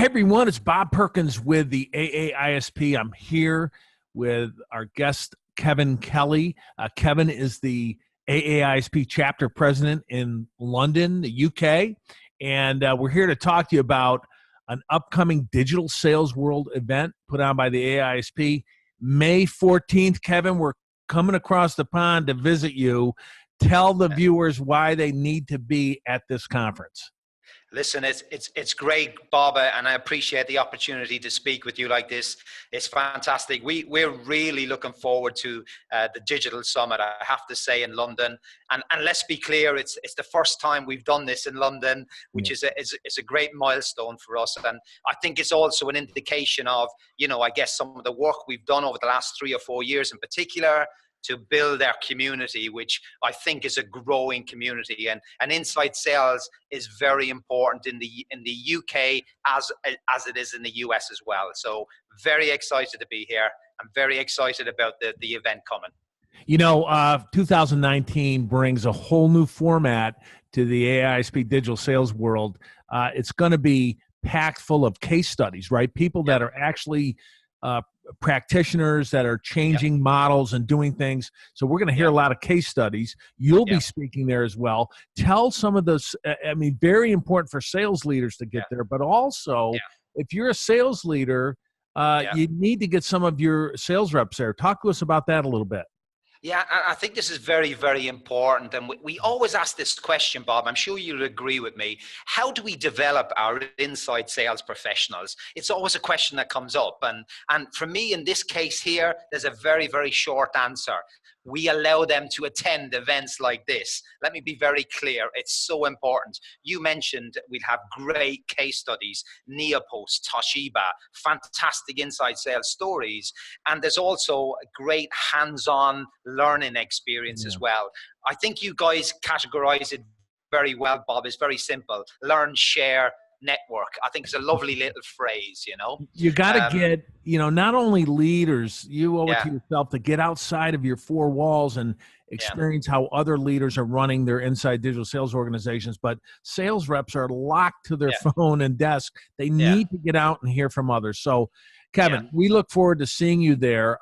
everyone, it's Bob Perkins with the AAISP. I'm here with our guest, Kevin Kelly. Kevin is the AAISP chapter president in London, the UK, and we're here to talk to you about an upcoming Digital Sales World event put on by the AAISP. May 14th, Kevin, we're coming across the pond to visit you. Tell the viewers why they need to be at this conference. Listen, it's great, Bob, and I appreciate the opportunity to speak with you like this. It's fantastic. We're really looking forward to the Digital Summit, I have to say, in London. And let's be clear, it's the first time we've done this in London, which is a great milestone for us. And I think it's also an indication of, I guess some of the work we've done over the last 3 or 4 years in particular, to build our community, which I think is a growing community, and inside sales is very important in the UK as it is in the US as well. So very excited to be here. I'm very excited about the event coming. 2019 brings a whole new format to the AISP Digital Sales World. It's going to be packed full of case studies, right? People that are actually practitioners that are changing models and doing things. So we're going to hear a lot of case studies. You'll be speaking there as well. Tell some of those, very important for sales leaders to get there, but also if you're a sales leader, you need to get some of your sales reps there. Talk to us about that a little bit. Yeah, I think this is very, very important. And we always ask this question, Bob. I'm sure you'll agree with me. How do we develop our inside sales professionals? It's always a question that comes up. And for me, in this case here, there's a very, very short answer. We allow them to attend events like this. Let me be very clear. It's so important. You mentioned we'd have great case studies, Neopost, Toshiba, fantastic inside sales stories. And there's also a great hands-on learning experience as well. I think you guys categorize it very well, Bob. It's very simple. Learn, share, network. I think it's a lovely little phrase, You got to get, not only leaders, you owe it to yourself to get outside of your four walls and experience how other leaders are running their inside digital sales organizations. But sales reps are locked to their phone and desk. They need to get out and hear from others. So, Kevin, we look forward to seeing you there.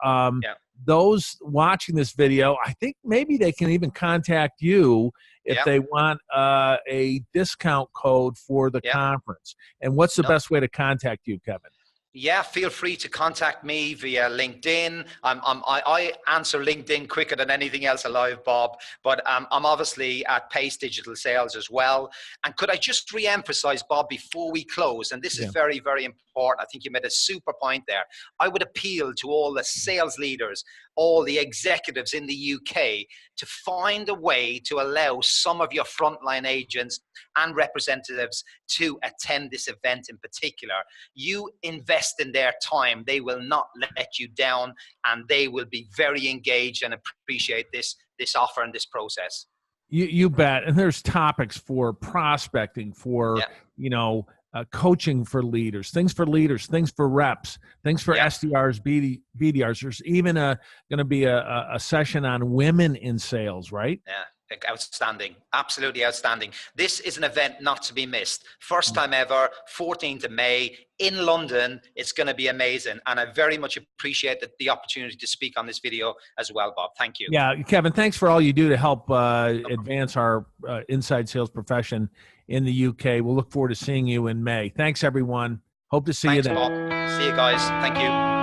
Those watching this video, I think maybe they can even contact you if they want a discount code for the conference. And what's the best way to contact you, Kevin? Yeah, feel free to contact me via LinkedIn. I answer LinkedIn quicker than anything else alive, Bob. But I'm obviously at Pace Digital Sales as well. And could I just re-emphasize, Bob, before we close, and this is very, very important. I think you made a super point there. I would appeal to all the sales leaders, all the executives in the UK to find a way to allow some of your frontline agents and representatives to attend this event in particular. You invest in their time. They will not let you down, and they will be very engaged and appreciate this offer and this process. You bet. And there's topics for prospecting, for, coaching for leaders, things for reps, things for SDRs, BDRs. There's even going to be a session on women in sales, right? Yeah. Outstanding. Absolutely outstanding. This is an event not to be missed. First time ever, 14th of May in London. It's going to be amazing. And I very much appreciate the opportunity to speak on this video as well, Bob. Thank you. Yeah, Kevin, thanks for all you do to help advance our inside sales profession in the UK. We'll look forward to seeing you in May. Thanks, everyone. Hope to see you then. Bob. See you guys. Thank you.